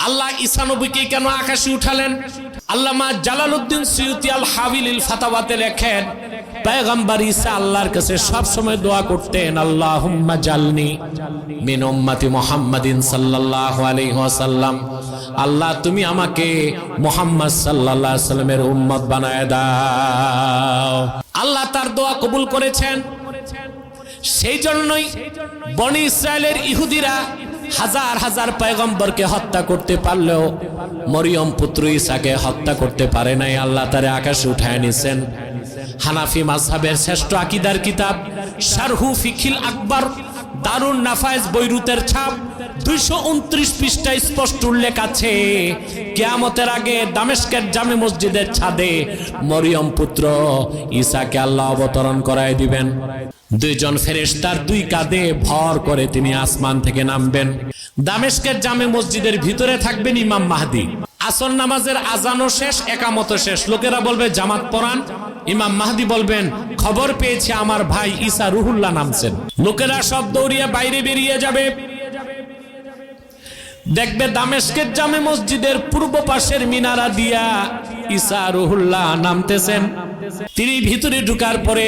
আল্লাহ ঈসা নবীকে কেন আকাশে উঠালেন? আল্লামা জালালউদ্দিন সুয়ুতী আল হাবিলিল ফাতাওয়াতে লেখেন, পয়গম্বর ঈসা আল্লাহর কাছে সব সময় দোয়া করতেন, আল্লাহুম্মা জালনি মিন উম্মতি মুহাম্মাদিন সাল্লাল্লাহু আলাইহি ওয়াসাল্লাম, আল্লাহ তুমি আমাকে মুহাম্মদ সাল্লাল্লাহু আলাইহি ওয়াসাল্লামের উম্মত বানায় দাও। আল্লাহ তার দোয়া কবুল করেছেন। সেই জন্যই বনি ইসরায়েলের ইহুদিরা হাজার হাজার পয়গম্বরকে হত্যা করতে পারলেও মরিয়ম পুত্র ঈসাকে হত্যা করতে পারে নাই। আল্লাহ তারে আকাশে উঠায় নিছেন। হানাফি মাযহাবের শ্রেষ্ঠ আকীদার কিতাব শারহু ফিকিল আকবর দারুন নাফায়েজ বৈরুতের ছাপ 229 পৃষ্ঠায় স্পষ্ট উল্লেখ আছে, কিয়ামতের আগে দামেস্কের জামে মসজিদের ছাদে মরিয়ম পুত্র ঈসাকে আল্লাহ অবতরণ করায় দিবেন। দুইজন ফেরেশতার দুই কাঁধে ভর করে তিনি আসমান থেকে নামবেন। দামেস্কের জামে মসজিদের ভিতরে থাকবেন ইমাম মাহদি। আসর নামাজের আজানও শেষ, একামতও শেষ। লোকেরা বলবে জামাত পড়ান। ইমাম মাহদি বলবেন, খবর পেয়েছে আমার ভাই ঈসা রুহুল্লাহ নামছেন। লোকেরা সব দৌড়িয়ে বাইরে বেরিয়ে যাবে। দেখবে দামেস্কের জামে মসজিদের পূর্ব পাশের মিনারা দিয়া ঈসা রুহুল্লাহ নামতেছেন। তিনি ভিতরে ঢুকার পরে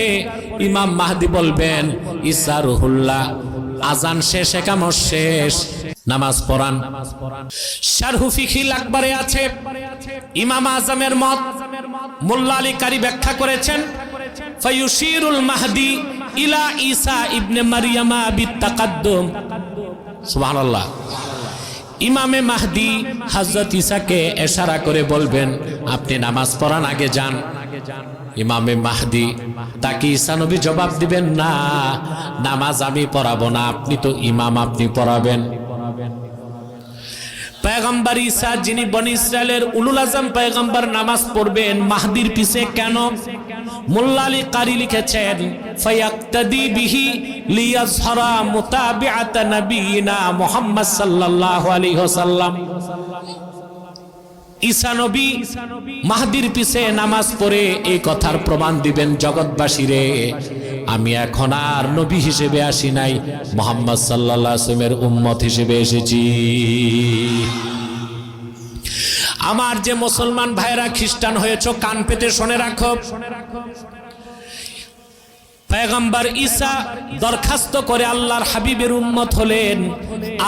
ইমাম মাহদি বলবেন, ঈসা রুহুল্লাহ, আজান শেষ, একামত শেষ, নামাজ পড়ান। শারহু ফিকিল আকবরে আছে, ইমাম আজমের মত মোল্লা আলী কারি ব্যাখ্যা করেছেন, ফায়ুশিরুল মাহদি ইলা ঈসা ইবনে মারইয়ামা বিত্তাকাদ্দুম। সুবহানাল্লাহ। ইমামে মাহদি হযরত ঈসাকে ইশারা করে বলবেন, আপনি নামাজ পড়ান, আগে যান। ইমামে মাহদি তাকে ঈসা নবী জবাব দিবেন, না, নামাজ আমি পড়াবো না, আপনি তো ইমাম, আপনি পড়াবেন। পয়গম্বর ঈসা যিনি বনি ইসরায়েলের উলুল আজম পয়গম্বর নামাজ পড়বেন মাহদির পিছে কেন? মোল্লা আলী কারি লিখেছেন, ফায়াক্তাদি বিহি লিয়াযহারা মুতাবিআত নবিয়িনা মুহাম্মদ সাল্লাল্লাহু আলাইহি ওয়াসাল্লাম। ঈসা নবী মাহদির পিছে নামাজ পড়ে এই কথার প্রমাণ দিবেন জগৎবাসীরে, আমি এখন আর নবী হিসেবে আসি নাই, মুহাম্মদ সাল্লাল্লাহু আলাইহি ওয়াসাল্লামের উম্মত হিসেবে এসেছি। আমার যে মুসলমান ভাইরা খ্রিস্টান হয়েছে, কান পেতে শুনে রাখো, পয়গম্বর ঈসা দরখাস্ত করে আল্লাহর হাবিবের উম্মত হলেন,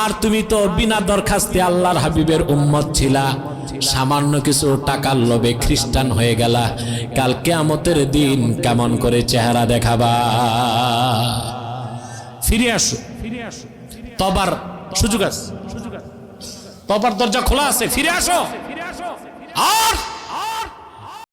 আর তুমি তো বিনা দরখাস্তে আল্লাহর হাবিবের উম্মত ছিলা, সামান্য কিছু টাকার লোভে খ্রিস্টান হয়ে গেলা, কাল কিয়ামতের দিন কেমন করে চেহারা দেখাবা? ফিরে আসো, তবার সুযোগ আছে, তবার দরজা খোলা আছে, ফিরে আসো। আর